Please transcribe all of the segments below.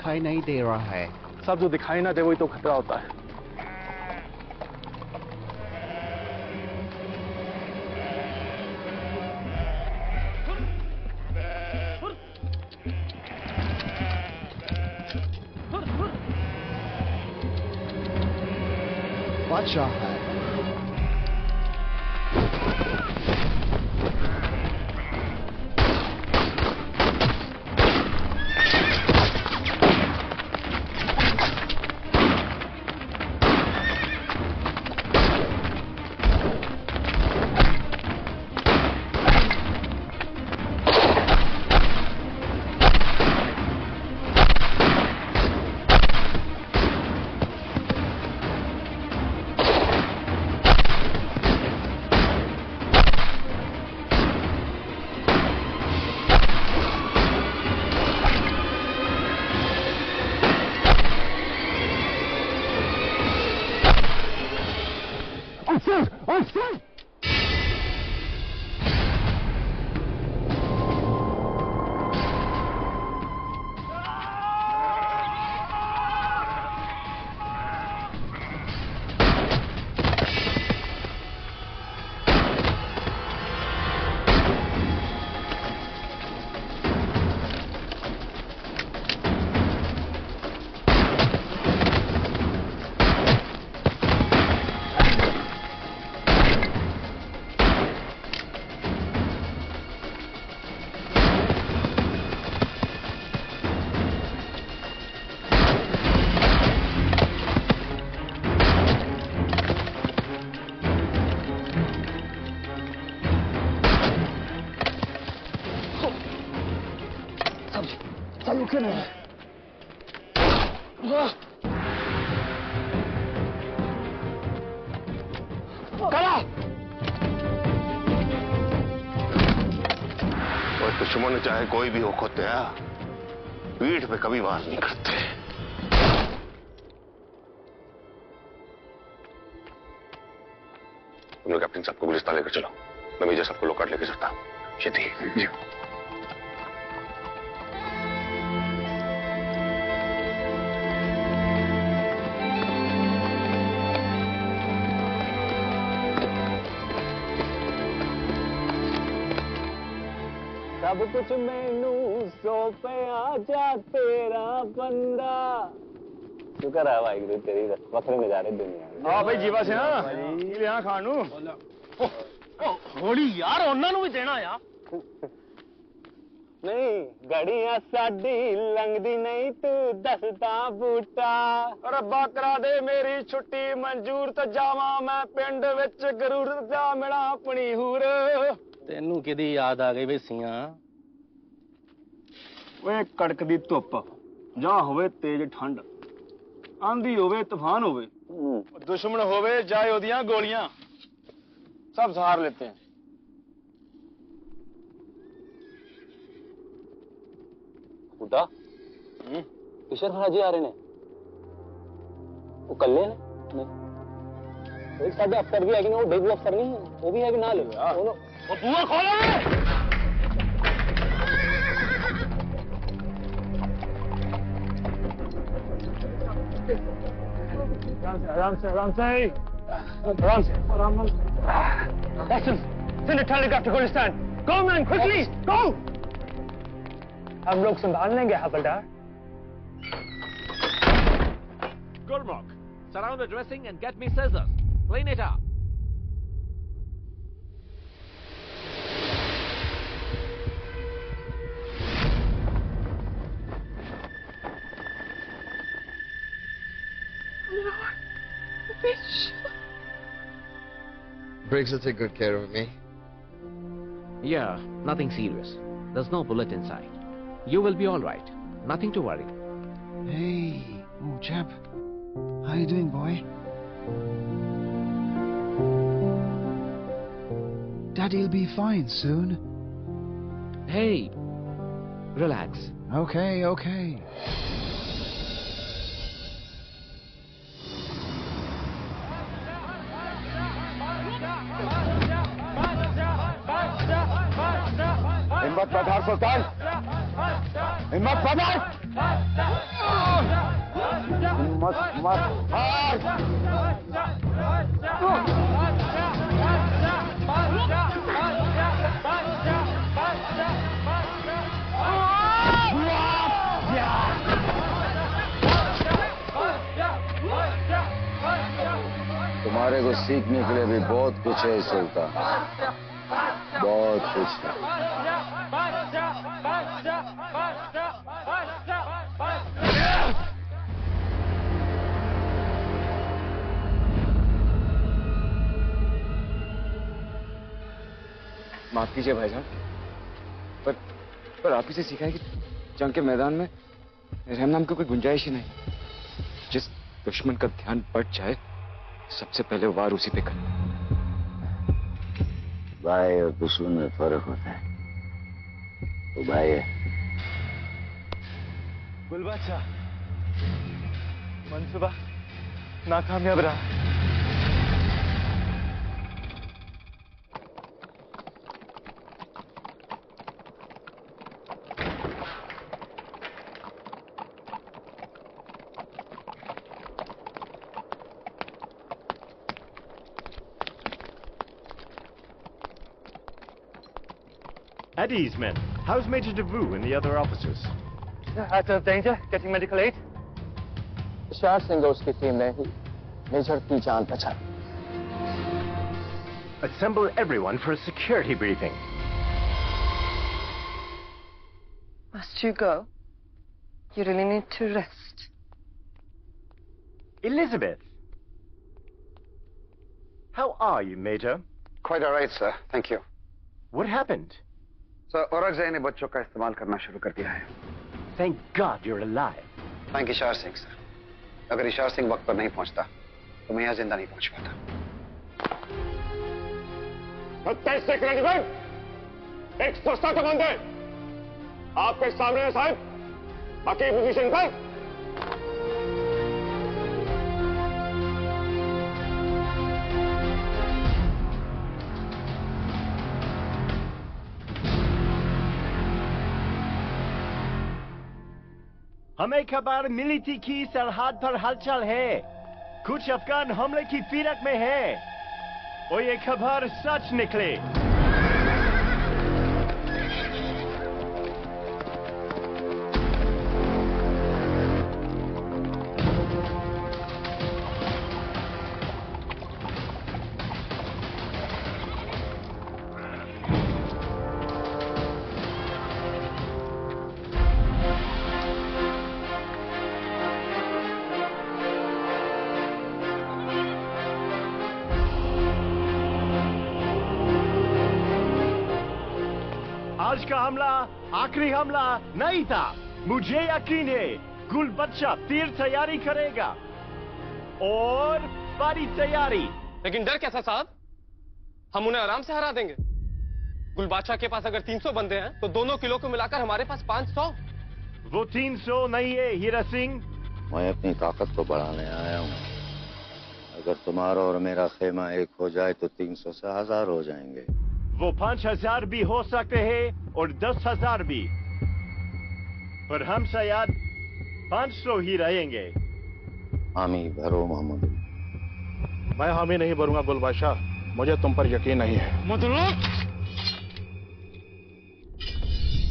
दिखाई नहीं दे रहा है। सब जो दिखाई ना दे वही तो खतरा होता है। बादशाह है। दुश्मन चाहे कोई भी हो खोते हैं, पीठ पे कभी वार नहीं करते। तुम लोग कैप्टन साहब को गुलिस्तान लेकर चलो, मैं मेजर साहब को लोकाट लेकर चलता। जी। सब कुछ मैनू सौंपया जा तेरा बंदा। शुक्र है वाहिगुरू तेरी वखरे नजारे दुनिया। हाँ भाई जीवा से लिया खानू होली यार उन्होंने भी देना यार। नहीं गड़ियां साडी लंघदी नहीं तू दसदा बूटा। रब्बा करा दे मेरी छुट्टी मंजूर तो जावा मैं पिंड विच गरूर जा मिला अपनी हूर। तेनू किदी याद आ गई वेसियां? वे कड़कदी धुप जां होवे तेज ठंड, आंधी होवे तूफान होवे, दुश्मन होवे जाए ओदियां गोलियां, सब सहार लेते हैं। बूटा ईश्वर खरा जी आ रहे ने, वो कल्ले ने? एक साडे अफसर भी है कि नहीं, वो डेगू अफसर नहीं है, वो भी है कि ना ले वो बुआ खोलो। आराम से Listen, send a telegraph to Gulistan. Go man, quickly, go. हम लोग संभाल लेंगे हवलदार। Gulmark, surround the dressing and get me scissors. Clean it up. Briggs will take good care of me. Yeah, nothing serious. There's no bullet inside. You will be all right. Nothing to worry. Hey, oh chap, how you doing, boy? Daddy'll be fine soon. Hey, relax. Okay. हिम्मत बधार सुल्तान, हिम्मत बधार। मत मत तुम्हारे को सीखने के लिए भी बहुत कुछ है सुल्तान, बहुत कुछ है। माफ कीजिए भाईजान, पर आप ही से सीखा है कि जंग के मैदान में रहम नाम की कोई गुंजाइश ही नहीं। जिस दुश्मन का ध्यान बढ़ जाए सबसे पहले वार उसी पे करना। भाई और दुश्मन में फर्क होता है। तो भाई है। गुलबादशाह, मंसूबा नाकामयाब रहा। At ease, men. How's Major DeVoe and the other officers? Out of danger, getting medical aid. Tushar Singh और उसकी टीम ने ही मेजर की जान बचाई। Assemble everyone for a security briefing. Must you go? You really need to rest. Elizabeth! How are you, Major? Quite all right, sir. Thank you. What happened? Sir, Aurangzeb ने बच्चों का इस्तेमाल करना शुरू कर दिया है। Thank God you're alive. Thank Ishar Singh sir. अगर इशार सिंह वक्त पर नहीं पहुंचता तो मैं यहाँ जिंदा नहीं पहुंच पाता। 27 सेकंड एक सस्ता कमांडर आपके सामने है साहब। बाकी पोजीशन पर हमें खबर मिली थी कि सरहद पर हलचल है। कुछ अफगान हमले की फिरक में है और ये खबर सच निकले। आज का हमला आखिरी हमला नहीं था। मुझे यकीन है गुलबच्चा तीर तैयारी करेगा और बड़ी तैयारी। लेकिन डर कैसा साहब? हम उन्हें आराम से हरा देंगे। गुलबादशाह के पास अगर 300 बंदे हैं तो दोनों किलो को मिलाकर हमारे पास 500। वो 300 नहीं है हीरा सिंह। मैं अपनी ताकत को बढ़ाने आया हूँ। अगर तुम्हारा और मेरा खेमा एक हो जाए तो 300 से 1000 हो जाएंगे। वो 5000 भी हो सकते हैं और 10,000 भी, पर हम शायद 500 ही रहेंगे। हामी भरो मोहम्मद। मैं हामी नहीं भरूंगा गुलबादशाह, मुझे तुम पर यकीन नहीं है।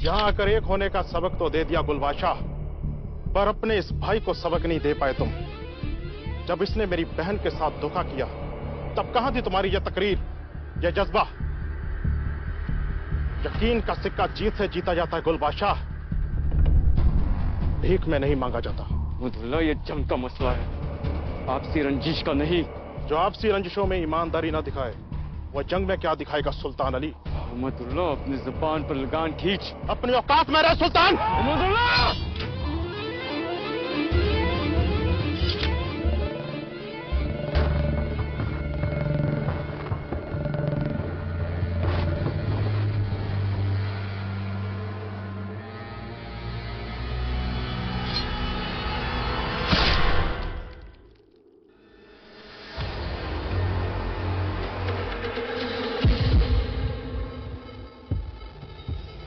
यहाँ आकर एक होने का सबक तो दे दिया गुलबादशाह, पर अपने इस भाई को सबक नहीं दे पाए तुम। जब इसने मेरी बहन के साथ धोखा किया तब कहां थी तुम्हारी यह तकरीर, यह जज्बा? यकीन का सिक्का जीत से जीता जाता है गुलबादशाह, भीख में नहीं मांगा जाता। मुदुल्ला, ये जंग का मसला है, आपसी रंजिश का नहीं। जो आपसी रंजिशों में ईमानदारी ना दिखाए वह जंग में क्या दिखाएगा सुल्तान अली? मुदुल्ला, अपनी जुबान पर लगान खींच। अपनी औकात में रहे सुल्तान। मुदुल्ला!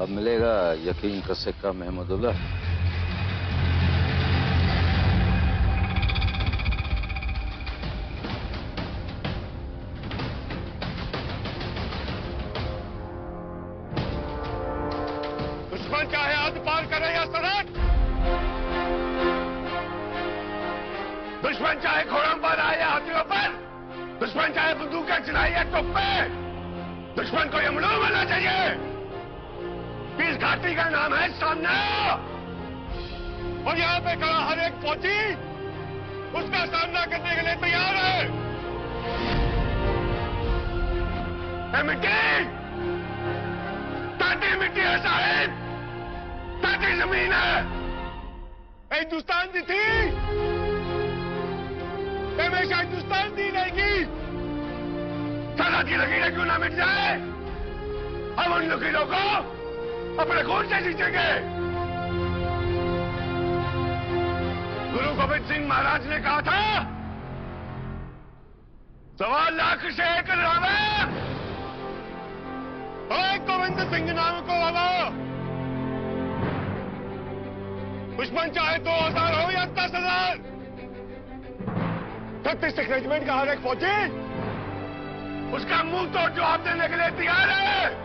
अब मिलेगा यकीन का सिक्का महमूदुल्लाह। दुश्मन चाहे घोड़ों पर आए या हाथियों पर, दुश्मन चाहे बंदूकें चलाए या टोपे, दुश्मन को यमलू बनना चाहिए। इस घाटी का नाम है सामना, और यहाँ पे खड़ा हर एक फौजी उसका सामना करने के लिए तैयार है। मिट्टी ताटी मिट्टी है साहिब, ताटी जमीन है। हिंदुस्तान दी थी, हमेशा हिंदुस्तान दी रहेगी। सदा की लकीरें क्यों ना मिट जाए, हम उन लकीरों को अपने खून से जीतेंगे। गुरु गोविंद सिंह महाराज ने कहा था, 1.25 लाख से एक लड़ावे, गोविंद सिंह नाम को वाला। दुश्मन चाहे 2000 हो या 10,000, 36 रेजिमेंट का हर एक फौजी उसका मुंह तोड़ जवाब देने के लिए तैयार है।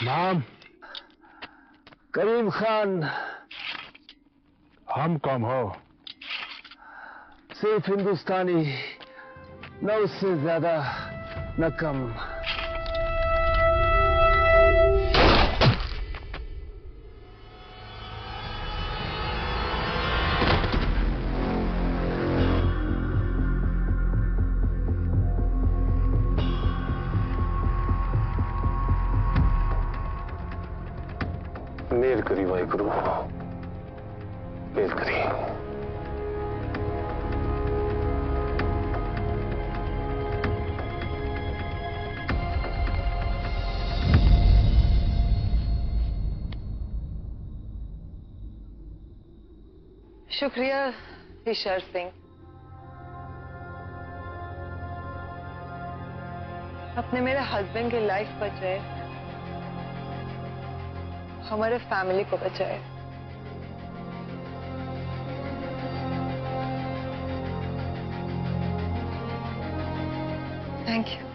नाम करीम खान। हम कौन हो? सिर्फ हिंदुस्तानी, न उससे ज्यादा न कम। मेल करी भाई गुरु, मेल करी। शुक्रिया ईशर सिंह, आपने मेरे हस्बैंड की लाइफ बचाए, हमारे फैमिली को बचाए। Thank you.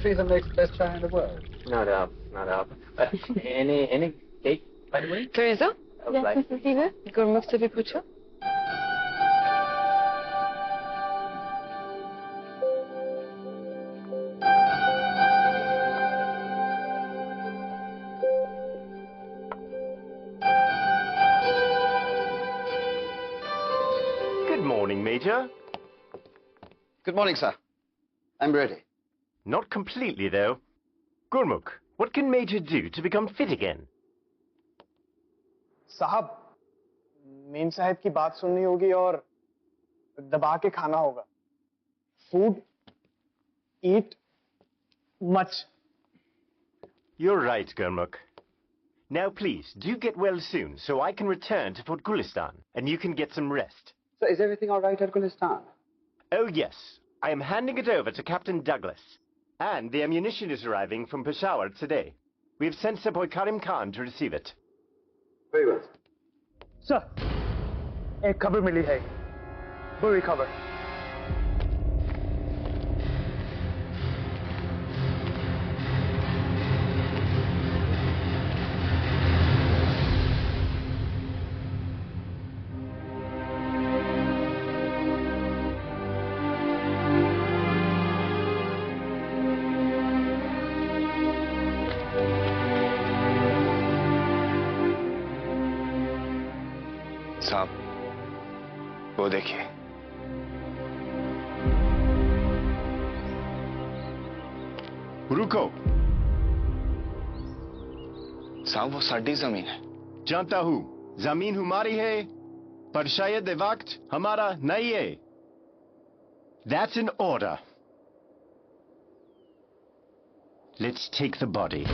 She's the next best guy in the world. Not up, not up. Any cake, by the way? Teresa? Yes, Steve? गुरमुख से भी पूछो। Good morning, Major. Good morning, sir. I'm ready. Not completely, though. Gurmukh, what can Major do to become fit again? साहब, ma'am साहब की बात सुननी होगी और दबा के खाना होगा। Food, eat much. You're right, Gurmukh. Now, please, do get well soon so I can return to Fort Gulistan and you can get some rest. So is everything all right at Gulistan? Oh, yes. I am handing it over to Captain Douglas. And the ammunition is arriving from Peshawar today. We've sent Sepoy Karim Khan to receive it. Very well. Sir, एक खबर मिली है, बुरी खबर। साहब, वो देखिए। रुको। साहब वो साडी जमीन है। जानता हूं, जमीन हमारी है, पर शायद ये वक्त हमारा नहीं है। That's an order. Let's take the body.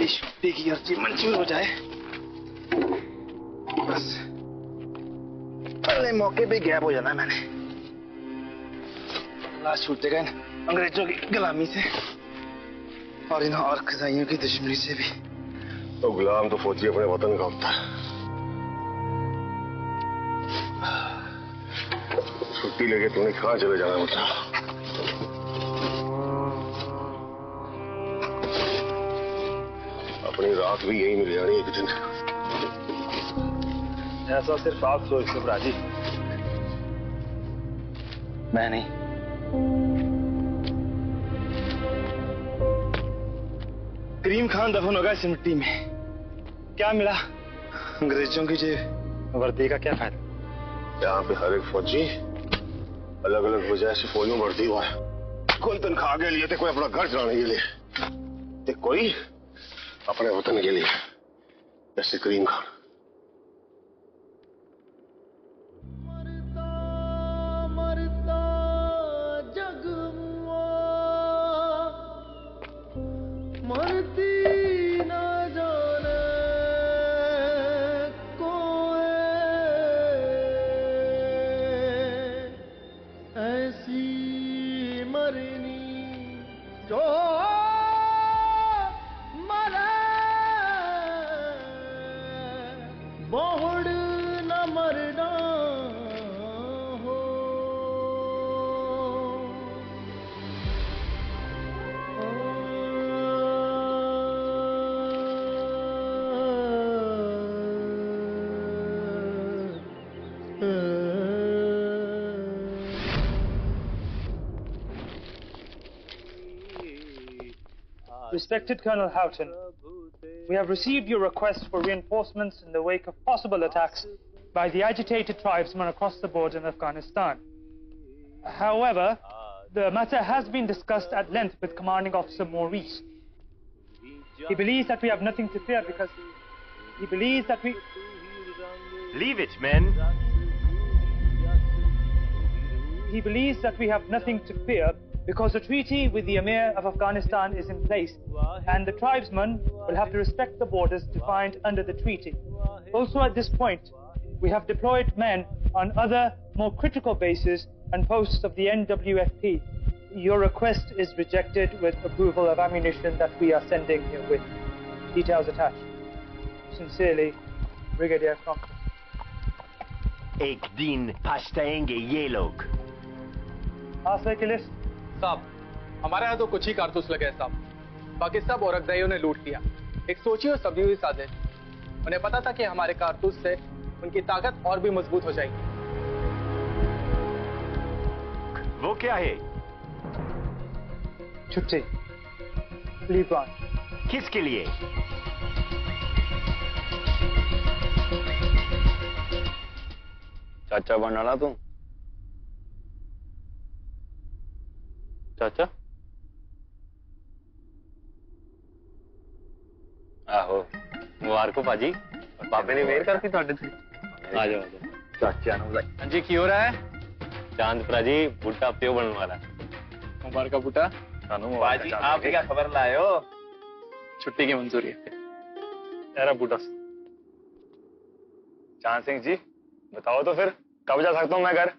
छुट्टी की अर्जी मंजूर हो जाए, बस पहले मौके पे गैप हो जाना है मैंने। लाश छूटेगा इन अंग्रेजों की गुलामी से और इन और कसाईयों की दुश्मनी से भी। तो गुलाम तो फौजी अपने वतन का होता है। छुट्टी लेके तूने कहाँ चले जाना होता? अपनी रात भी यही मिल जानी एक दिन। ऐसा सिर्फ आप सोच सुब्राजी, मैं नहीं। करीम खान दफन होगा इस मिट्टी में। क्या मिला अंग्रेजों की जेब वर्दी का क्या फायदा? यहाँ पे हर एक फौजी अलग अलग वजह से फौज में भर्ती हुआ है। कोई तनख्वाह के लिए, कोई अपना घर चलाने के लिए, कोई अपने वतन के लिए, जैसे करीम Khan. Respected Colonel Houghton, we have received your request for reinforcements in the wake of possible attacks by the agitated tribesmen across the border in Afghanistan. However, the matter has been discussed at length with Commanding Officer Maurice. He believes that we have nothing to fear because he believes that we... Leave it, men. He believes that we have nothing to fear because the treaty with the Emir of Afghanistan is in place and the tribesmen will have to respect the borders defined under the treaty. Also at this point, we have deployed men on other, more critical bases and posts of the NWFP. Your request is rejected with approval of ammunition that we are sending here with. Details attached. Sincerely, Brigadier Crompton. एक दिन पछताएंगे ये लोग। साहब, हमारे यहाँ तो कुछ ही कारतूस लगे हैं साहब। बाकी सब औरकज़ाइयों ने लूट लिया। एक सोची और सभी हुई साजिश। उन्हें पता था कि हमारे कारतूस से उनकी ताकत और भी मजबूत हो जाएगी। वो क्या है? छुट्टी। Leave grant. किसके लिए? चाचा बनने वाला तू? चाचा? आहो, मुबारक पाजी। बाबे ने मेहर करती ਤੁਹਾਡੇ ਤੇ। आ जाओ, आ जाओ। चाचा ने बुलाई। हाँ जी, की हो रहा है? चांद परा जी, बूटा प्यो बनने वाला। मुबारक बूटा। पाजी, आप क्या खबर लाए हो? छुट्टी की मंजूरी है। यार बूटा। चांद सिंह जी, बताओ तो फिर कब जा सकता हूँ मैं घर?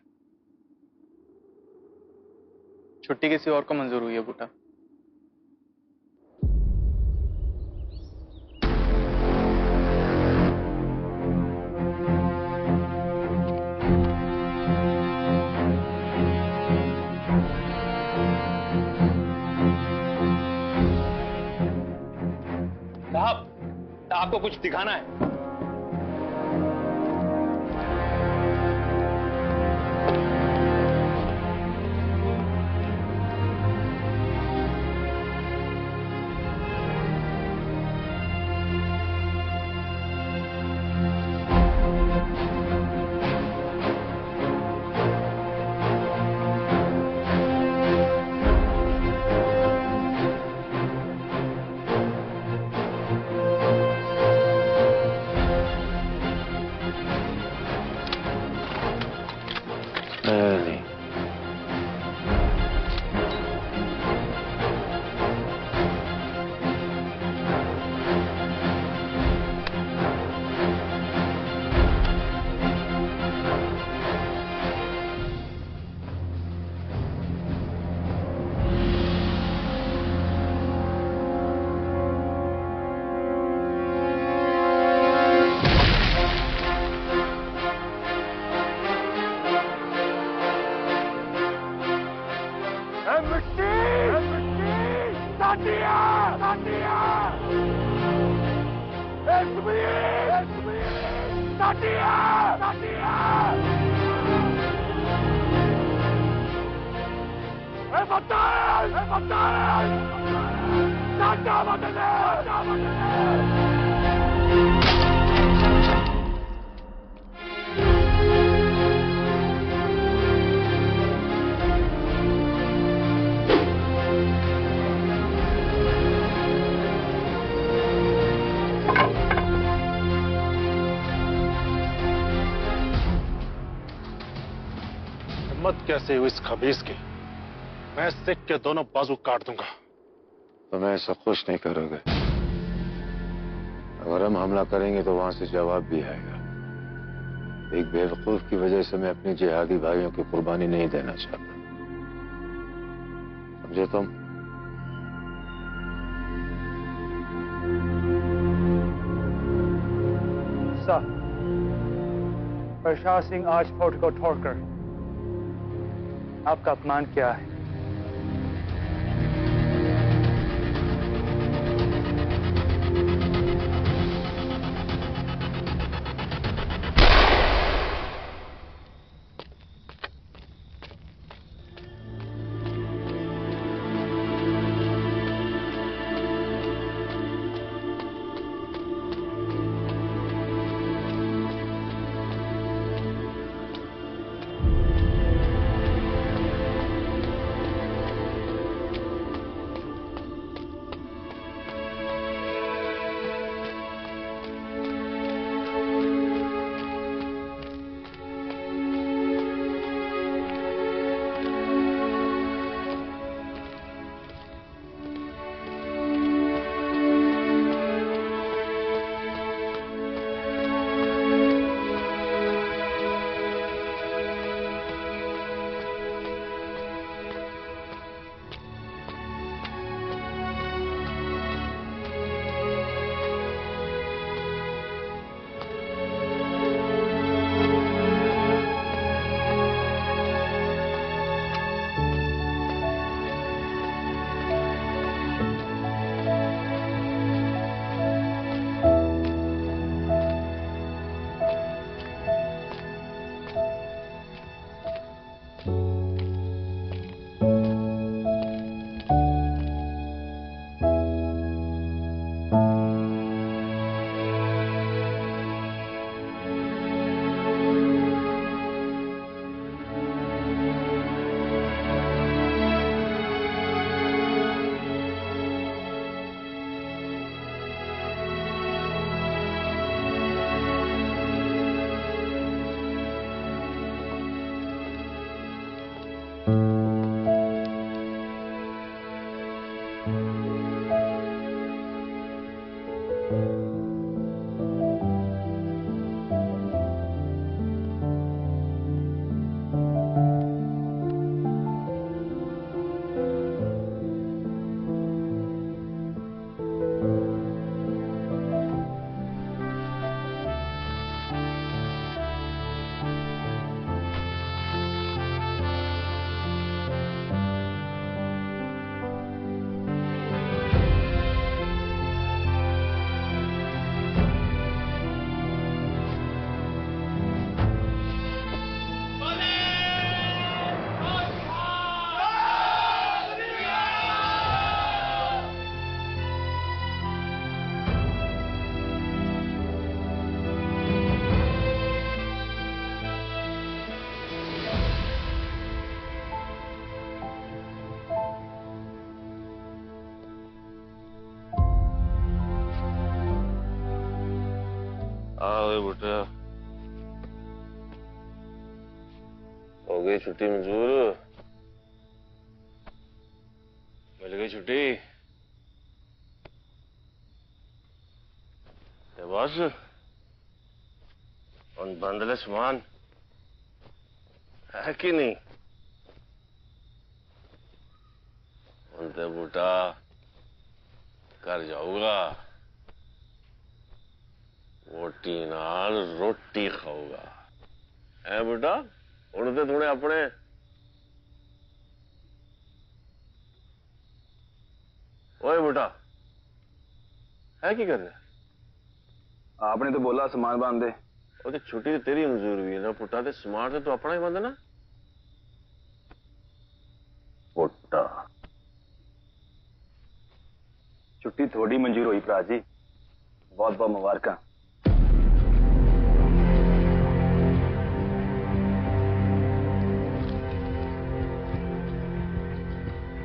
छुट्टी किसी और को मंजूर हुई है बूटा। साहब आपको कुछ दिखाना है। कैसे हुई इस खबीस की? मैं सिख के दोनों बाजू काट दूंगा। तुम ऐसा खुश नहीं करोगे। अगर हम हमला करेंगे तो वहां से जवाब भी आएगा। एक बेवकूफ की वजह से मैं अपने जिहादी भाइयों की कुर्बानी नहीं देना चाहता, समझे तुम? सर, प्रशाद सिंह आज फोर्ट को छोड़कर आपका अपमान क्या है? बेटा हो गई छुट्टी मंजूर, मिल गई छुट्टी। बस उन बंदले सामान है कि नहीं? उनते बूटा कर जाऊगा, रोटी नाल रोटी खाऊगा है बेटा। उनते थोड़े अपने ओए बेटा है की कर रहे? आपने तो बोला सामान बांध दे। और छुट्टी तो तेरी मंजूर हुई है ना पुट्टा, ते सामान तो अपना ही बांधना पुट्टा। छुट्टी थोड़ी मंजूर हुई भरा जी, बहुत बहुत मुबारक।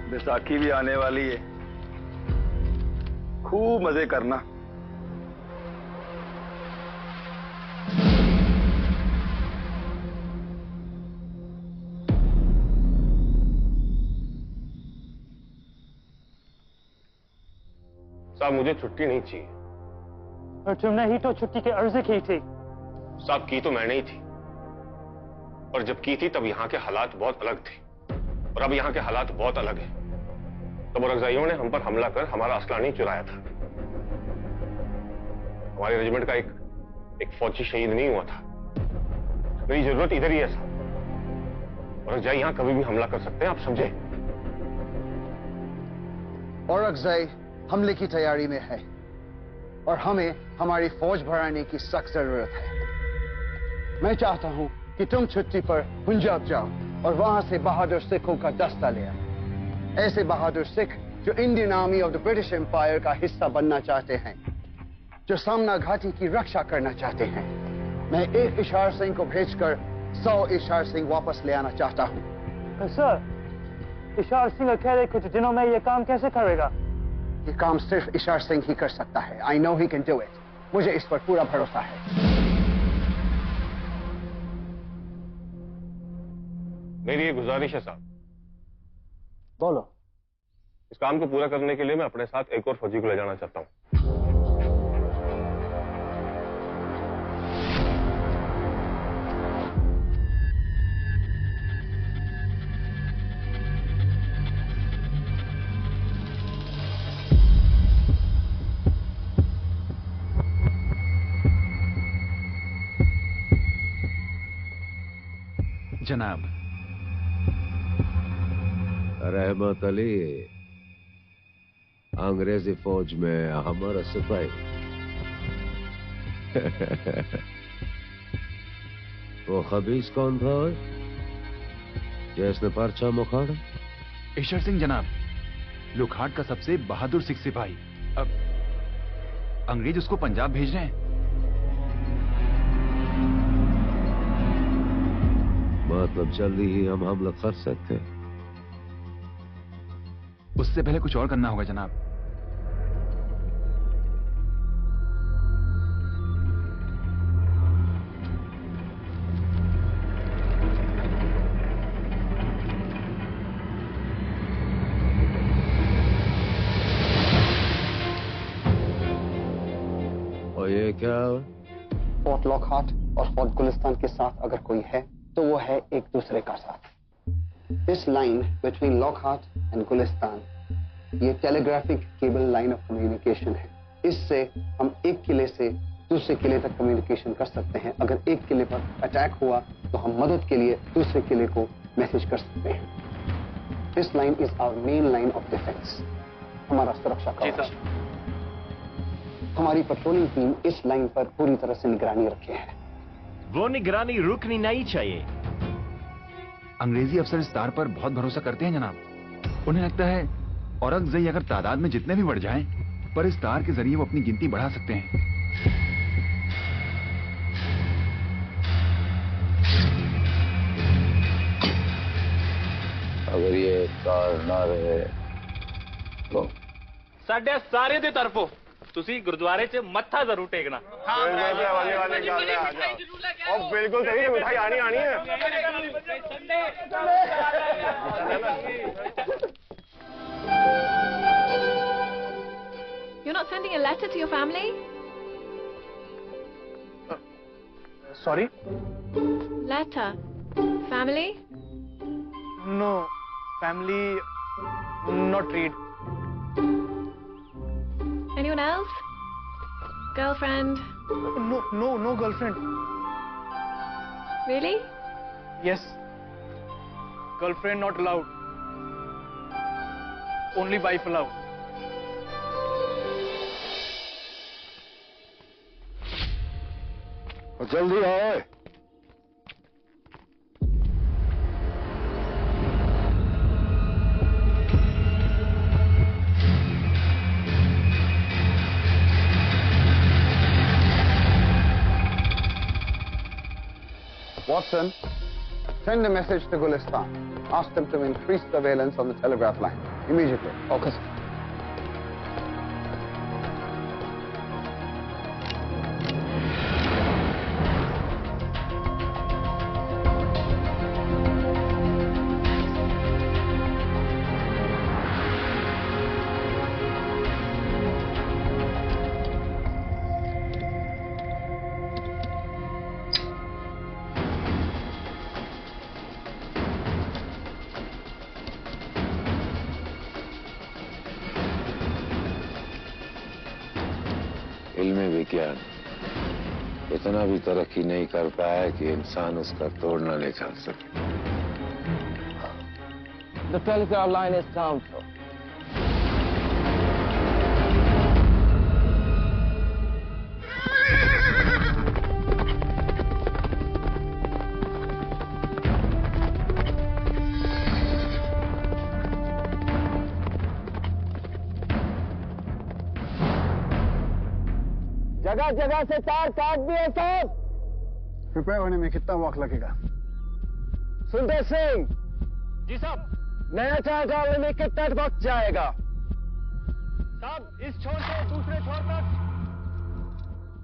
बैसाखी भी आने वाली है, खूब मजे करना। साहब मुझे छुट्टी नहीं चाहिए। और तुमने ही तो छुट्टी की अर्जी की थी। साहब की तो मैंने ही थी, और जब की थी तब यहाँ के हालात बहुत अलग थे, और अब यहाँ के हालात बहुत अलग हैं। तब औरंगजेबियों ने हम पर हमला कर हमारा असला नहीं चुराया था। हमारे रेजिमेंट का एक फौजी शहीद नहीं हुआ था। मेरी जरूरत इधर ही है साहब। औरंगजेब यहाँ कभी भी हमला कर सकते हैं, आप समझे? औरंगजेब हमले की तैयारी में है और हमें हमारी फौज बढ़ाने की सख्त जरूरत है। मैं चाहता हूं कि तुम छुट्टी पर पंजाब जाओ और वहां से बहादुर सिखों का दस्ता ले आओ। ऐसे बहादुर सिख जो Indian army of the British Empire का हिस्सा बनना चाहते हैं, जो सामना घाटी की रक्षा करना चाहते हैं। मैं एक इशार सिंह को भेजकर 100 इशार सिंह वापस ले आना चाहता हूं। सर, इशार सिंह अकेले कुछ दिनों में यह काम कैसे करेगा? ये काम सिर्फ इशार सिंह ही कर सकता है। I know he can do it. मुझे इस पर पूरा भरोसा है। मेरी एक गुजारिश है साहब। बोलो। इस काम को पूरा करने के लिए मैं अपने साथ एक और फौजी को ले जाना चाहता हूं। जनाब। रहमत अली अंग्रेजी फौज में हमारा सिपाही। वो खबीस कौन था जिसने परचम उखाड़ा? ईश्वर सिंह जनाब, लोकहाट का सबसे बहादुर सिख सिपाही। अब अंग्रेज उसको पंजाब भेज रहे हैं। मतलब जल्दी ही हम हमला कर सकते हैं। उससे पहले कुछ और करना होगा जनाब। और ये क्या? फोर्ट लॉकहार्ट और फोर्ट गुलिस्तान के साथ अगर कोई है तो वो है एक दूसरे का साथ। इस line between Lockhart and Gulistan ये telegraphic cable line of communication है। इससे हम एक किले से दूसरे किले तक कम्युनिकेशन कर सकते हैं। अगर एक किले पर अटैक हुआ तो हम मदद के लिए दूसरे किले को मैसेज कर सकते हैं। This line is our main line of defence, हमारा सुरक्षा कवच। हमारी पेट्रोलिंग टीम इस लाइन पर पूरी तरह से निगरानी रखे है। वो निगरानी रुकनी नहीं चाहिए। अंग्रेजी अफसर इस तार पर बहुत भरोसा करते हैं जनाब। उन्हें लगता है औरंगजेब अगर तादाद में जितने भी बढ़ जाएं, पर इस तार के जरिए वो अपनी गिनती बढ़ा सकते हैं। अगर ये तार ना रहे तो साढ़े सारे दे तरफों तुसी गुरुद्वारे च मत्था जरूर टेकना। बिल्कुल सही, मिठाई आनी है। You're not sending a letter to your family? Sorry? Letter. Family? No, family not read. Anyone else? Girlfriend? No girlfriend. Really? Yes. Girlfriend not allowed. Only wife allowed. जल्दी आओ। Watson, send a message to Gulistan. Ask them to increase surveillance on the telegraph line immediately. Okay, sir. इल्म विज्ञान इतना भी तरक्की नहीं कर पाया कि इंसान उसका तोड़ न निकाल सके। The telegraph line is down, sir. जगह जगह से तार काट दिए साहब। रिपेयर होने में कितना वक्त लगेगा? सुंदर सिंह जी साहब, नया तार डालने में कितना वक्त जाएगा? साहब, इस छोर से दूसरे छोर तक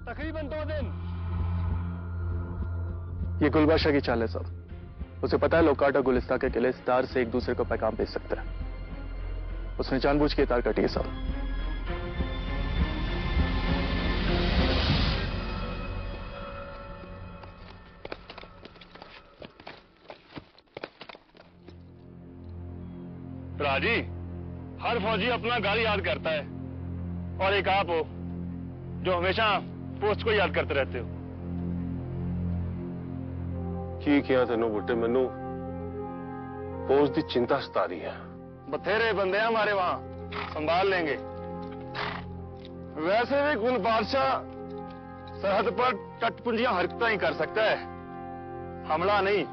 तकरीबन 2 दिन। ये गुलबादशाह की चाल है साहब। उसे पता है लोग काटा गुलिस्तान के किले इस तार से एक दूसरे को पैगाम भेज सकते हैं। उसने जानबूझ के तार काटी है साहब। राजी, हर फौजी अपना घर याद करता है और एक आप हो जो हमेशा पोस्ट को याद करते रहते हो। की किया तेनों बुट्टे, मैनू पोस्ट की चिंता सता रही है। बथेरे बंदे हैं हमारे वहां, संभाल लेंगे। वैसे भी गुल बादशाह सरहद पर टटपुंजियां हरकतें ही कर सकता है, हमला नहीं।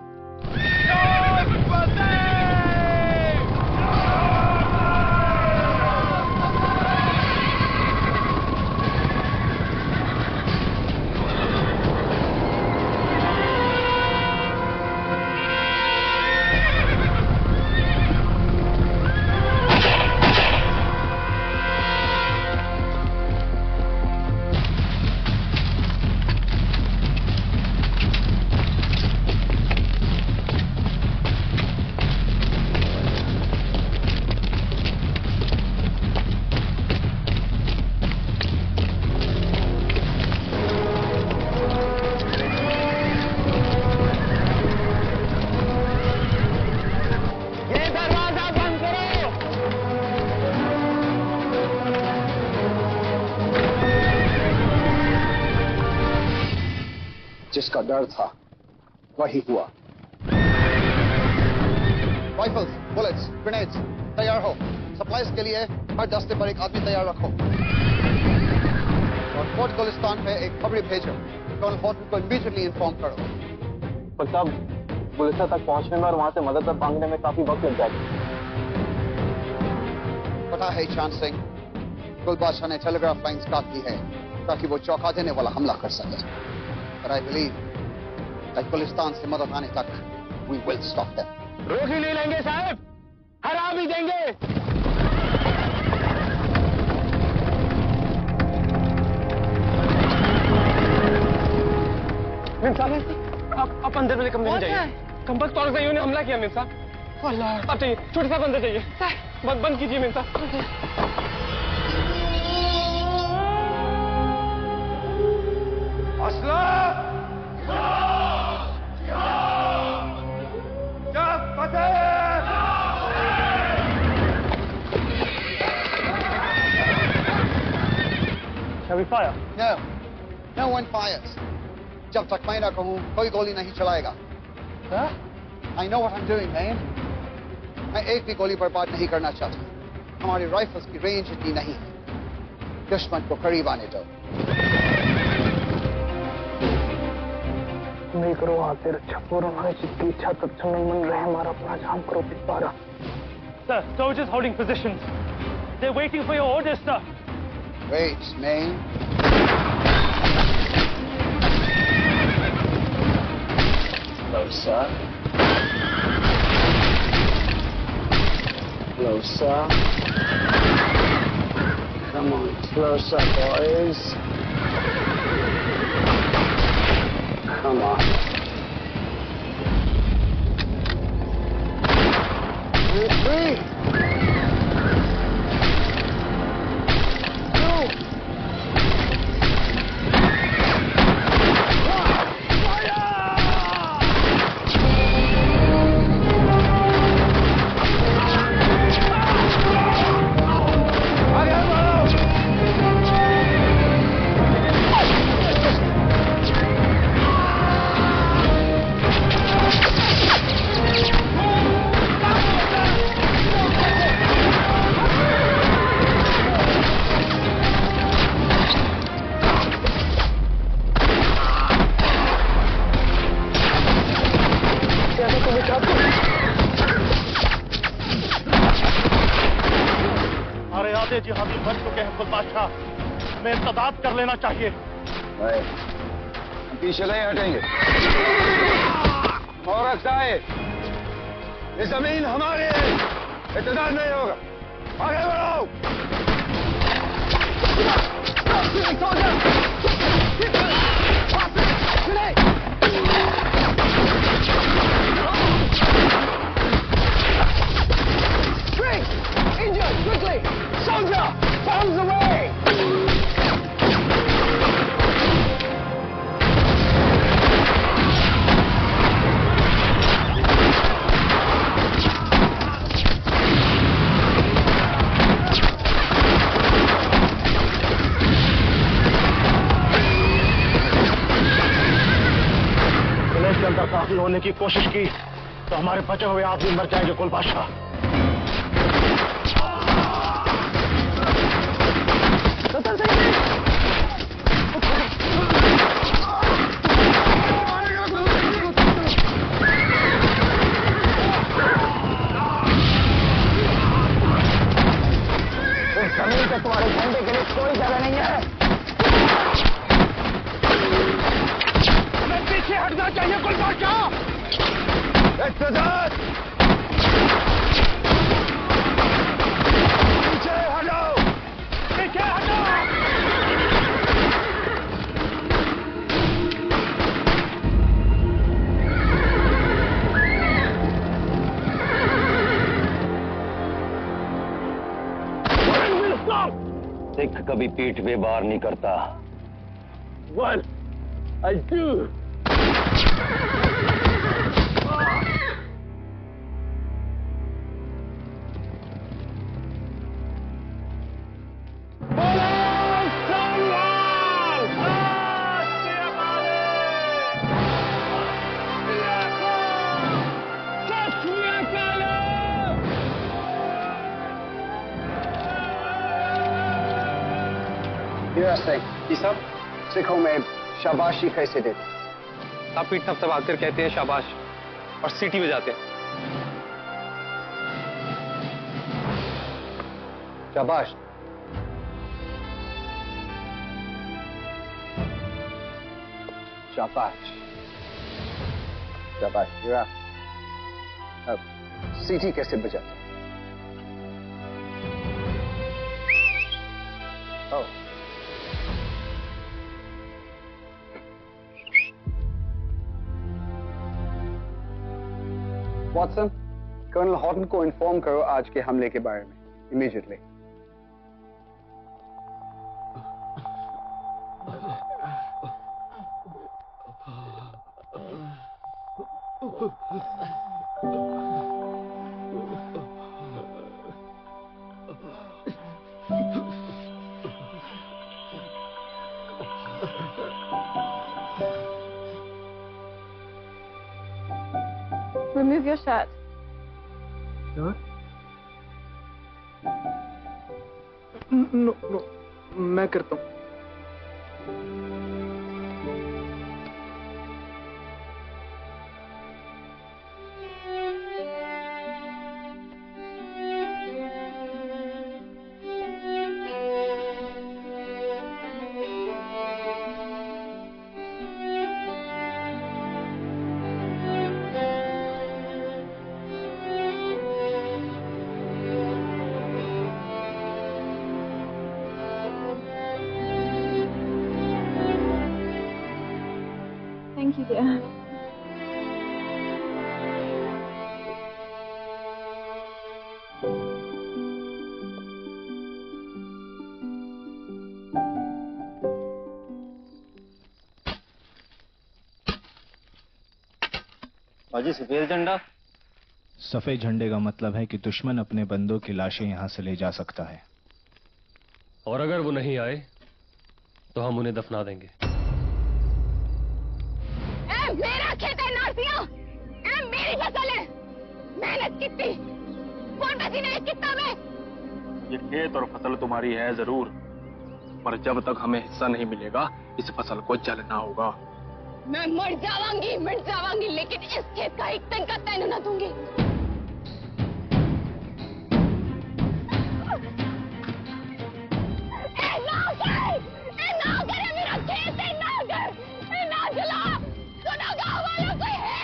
जिसका डर था वही हुआ। राइफल्स, बुलेट्स, ग्रेनेड्स तैयार हो। सप्लाईज के लिए हर दस्ते पर एक आदमी तैयार रखो और फोर्ट गुलिस्तान पे एक खबरी भेजो। कर्नल हॉटन को इमीडिएटली इन्फॉर्म करो। पर साहब, गुलिस्तान तक पहुंचने में और वहां से मदद मांगने में काफी वक्त लग जाएगा। पता है चांद सिंह, गुल बादशाह ने टेलीग्राफ लाइंस काट दी है ताकि वो चौंका देने वाला हमला कर सके। But I believe that Gulistan से मदद आने तक we will stop them. रोक ही नहीं लेंगे साहब, हरा भी देंगे। आप अंदर वाले कमरे में जाइए। कंबल तौरकज़ाइयों ने हमला किया मीर साहब। अल्लाह, आप चाहिए छोटे साहब अंदर जाइए। बंद कीजिए मीर साहब। Shall we fire? No. No one fires. जब तक मैं ना कहूँ कोई गोली नहीं चलाएगा। Huh? I know what I'm doing, man. मैं एक भी गोली बर्बाद नहीं करना चाहता। हमारी राइफल्स की रेंज इतनी नहीं है। दुश्मन को करीब आने दो। नहीं करो हाजिर छप्पर हमारी जितनी इच्छा तत्समय मन रहे हमारा अपना जाम करो Pipara. Sir, soldiers holding positions. They're waiting for your orders, sir. Wait, man. Closer. Closer. Come on, closer, boys. Come on. 3, 2, हमारे आधे जिहादी बन चुके हैं गुलबादशाह, हमें इस्तदाद कर लेना चाहिए। हम पीछे नहीं हटेंगे। और साहिब, ये जमीन हमारी है, इत्तेदाद नहीं होगा। आगे बढ़ो। Injured, quickly! Soldier! Bombs away! Village के अंदर दाखिल होने की कोशिश की तो हमारे बचे हुए आदमी मर जाएंगे गुलबादशाह। जमीन पे तुम्हारे झंडे के लिए कोई जगह नहीं है। हमें पीछे हटना चाहिए गुलबादशाह। इत्तेदाद! पीछे हटो! पीछे हटो! सिख कभी पीठ पे बार नहीं करता। What? I do. जी साहब, सिखों में शाबाशी कैसे देते? आप पीठ थपथपाकर कहते हैं शाबाश और सीटी बजाते हैं। शाबाश। शाबाश। शाबाश। अब सीटी कैसे बजाते? Oh. वॉटसन, कर्नल हॉटन को इन्फॉर्म करो आज के हमले के बारे में, immediately. Remove your shirt. Sure. No, मैं करता हूँ। Thank you, dear. बाजी सफेद झंडा। सफेद झंडे का मतलब है कि दुश्मन अपने बंदों की लाशें यहां से ले जा सकता है। और अगर वो नहीं आए तो हम उन्हें दफना देंगे। मेरा खेत है नासिया, मेरी फसल है, मेहनत कितनी, कौन पसीना है कितना में। ये खेत और फसल तुम्हारी है जरूर, पर जब तक हमें हिस्सा नहीं मिलेगा इस फसल को जलना होगा। मैं मर जावांगी, मिट जावांगी, लेकिन इस खेत का एक तन का तैन न दूंगी। मेरा खेत है, ना जला, सुनो गाँव वालों, कोई है,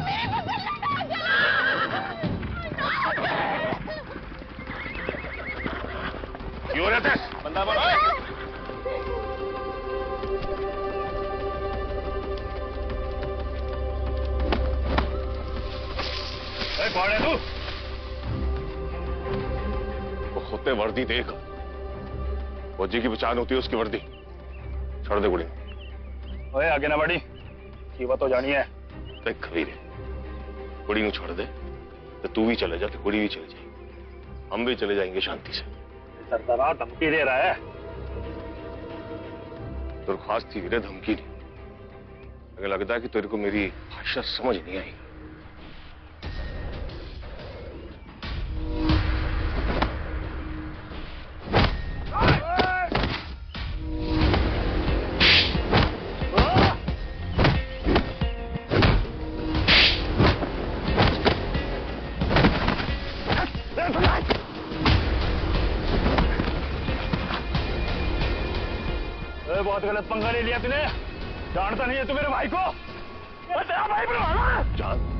मेरी फसल ना जला, क्यों रहते बंदा बनाए? कौन है तू? वो खुद वर्दी देख, फौजी की पहचान होती है उसकी वर्दी। छोड़ दे गुड़ी। ओए आगे ना बढ़ी, कीवा तो जानी है। देख खबीर, गुड़ी को छोड़ दे तो तू भी चले जा, तो गुड़ी भी चले जाएगी, हम भी चले जाएंगे शांति से। सरदारा धमकी दे रहा है। दरख्वास्त थी वीरे, धमकी नहीं। अगर लगता है कि तेरे को मेरी भाषा समझ नहीं आई। बहुत गलत पंगा ले लिया तूने, जानता नहीं है तू मेरे भाई को। तेरा भाई बनवाना जान।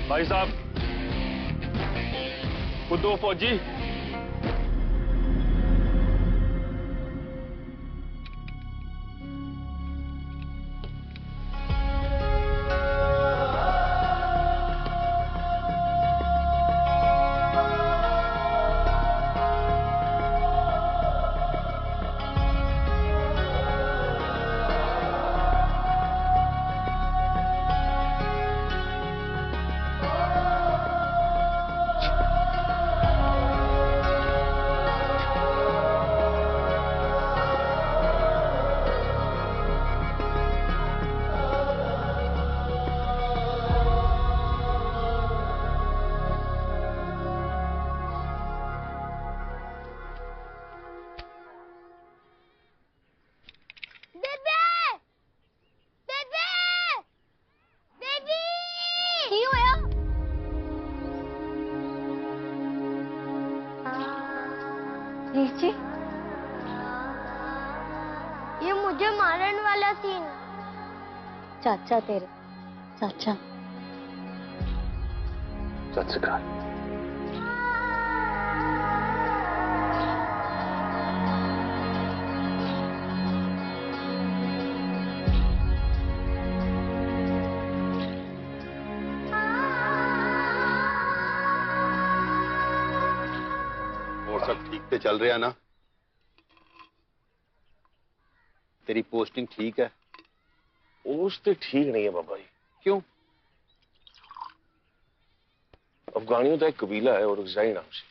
भाई साहब, वो दो फौजी ऋषि, ये मुझे मारने वाला सीन। चाचा तेरे, चाचा। सत श्री अकाल। और सब ठीक से चल रहा ना? तेरी पोस्टिंग ठीक है? पोस्ट ठीक नहीं है बाबा जी। क्यों? अफगानियों का एक कबीला है और ज़ाई नाम से,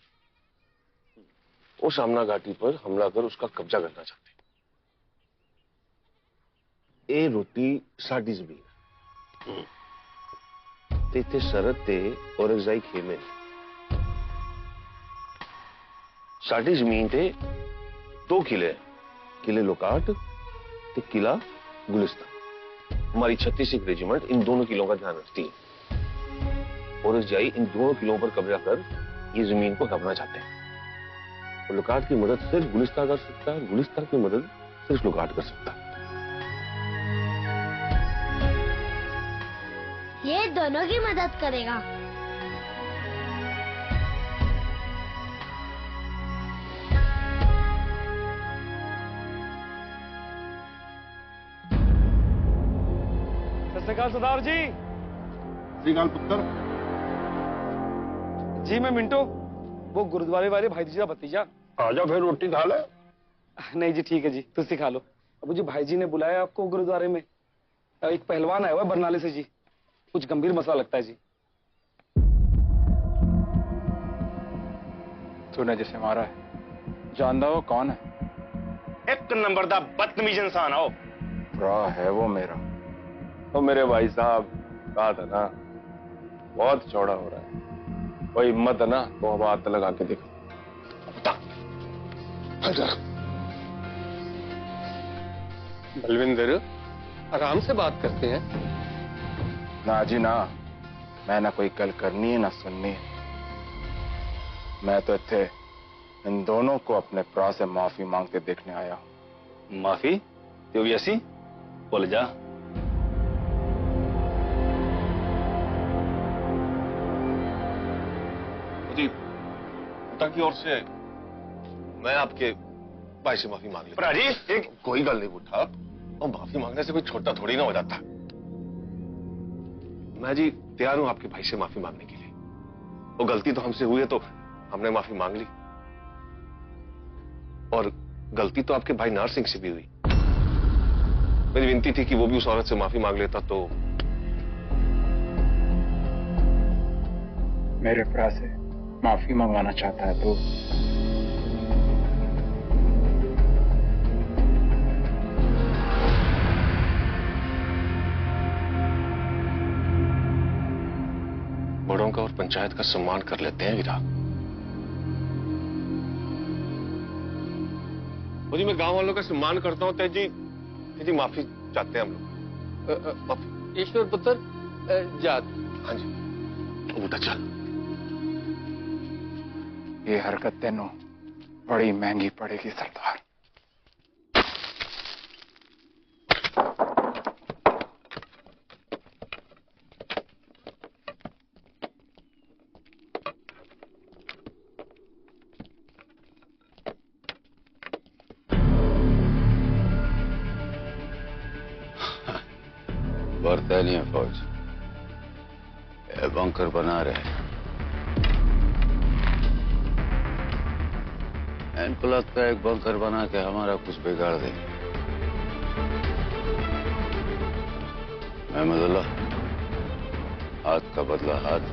वो सामना घाटी पर हमला कर उसका कब्जा करना चाहते हैं। ये रोटी साडी जमीन ते इत्थे सरहद ते और ज़ाई खेमे। साडी जमीन ते दो किले, किले लोकाट ते किला गुलिस्तान। हमारी 36वीं रेजिमेंट इन दोनों किलों का ध्यान रखती है और ज़ाई इन दोनों किलों पर कब्जा कर ये जमीन को दबना चाहते हैं। और लुकाट की मदद सिर्फ गुलिस्तान कर सकता है, गुलिस्तान की मदद सिर्फ लुकाट कर सकता है। ये दोनों की मदद करेगा। सत श्री अकाल सरदार जी। श्रीकाल पुत्र। जी मैं मिंटो, वो गुरुद्वारे वाले भाई जी का भतीजा। आ जाओ फिर रोटी खा ले। नहीं जी ठीक है जी, तुम खा लो। अबू जी भाई जी ने बुलाया आपको गुरुद्वारे में। एक पहलवान आया हुआ है बरनाले से जी, कुछ गंभीर मसला लगता है जी। तूने जिसे मारा है जानदा वो कौन है? एक नंबर दा बदतमीज इंसान हो। भरा है वो मेरा। तो मेरे भाई साहब कहा था ना, बहुत चौड़ा हो रहा है। कोई हिम्मत है ना तो अब हाथ लगा के देखो। बलविंदर, आराम से बात करते हैं। ना जी ना, मैं ना कोई गल करनी है ना सुननी है। मैं तो इत्थे इन दोनों को अपने भरा से माफी मांगते देखने आया हूं। माफी? तो भी ऐसी बोल जा। पिता की ओर से मैं आपके भाई से माफी मांग लेता। जी एक कोई गल नहीं उठा, और माफी मांगने से कोई छोटा थोड़ी ना हो जाता। मैं जी तैयार हूं आपके भाई से माफी मांगने के लिए। वो गलती तो हमसे हुई है तो हमने माफी मांग ली, और गलती तो आपके भाई नार सिंह से भी हुई। मेरी विनती थी कि वो भी उस औरत से माफी मांग लेता तो। मेरे भरा से माफी मंगवाना चाहता है तो बड़ों का और पंचायत का सम्मान कर लेते हैं वीरा। जी मैं गांव वालों का सम्मान करता हूं। तेजी माफी चाहते हैं हम लोग। माफी। ईश्वर पुत्र जात। हाँ जी बेटा चल। ये हरकत तेनों बड़ी महंगी पड़ेगी सरदार। बरतानिया फौज बंकर बना रहे। इनको लगता है एक बंकर बना के हमारा कुछ बिगाड़ देंगे। अहमदुल्लाह, हाथ का बदला हाथ,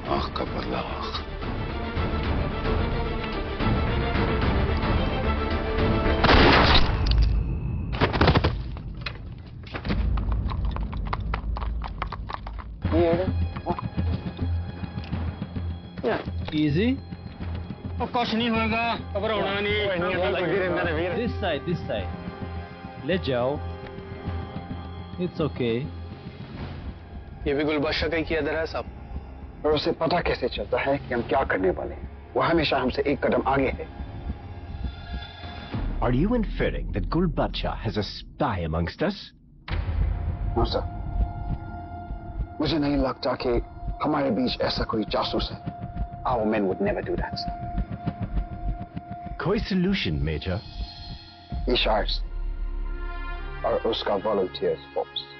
आंख का बदला आंख। Easy. और कुछ नहीं होगा, घबराना नहीं। This side. ले जाओ। It's okay. ये भी गुलबादशाह का ही किया दर है साहब। और उसे पता कैसे चलता है कि हम क्या करने वाले हैं? वो हमेशा हमसे एक कदम आगे है। Are you inferring that Gul Bacha has a spy amongst us? No, sir. मुझे नहीं लगता कि हमारे बीच ऐसा कोई जासूस है। Our men would never do that, sir. कोई solution, Major? Ishar's और उसका volunteers force.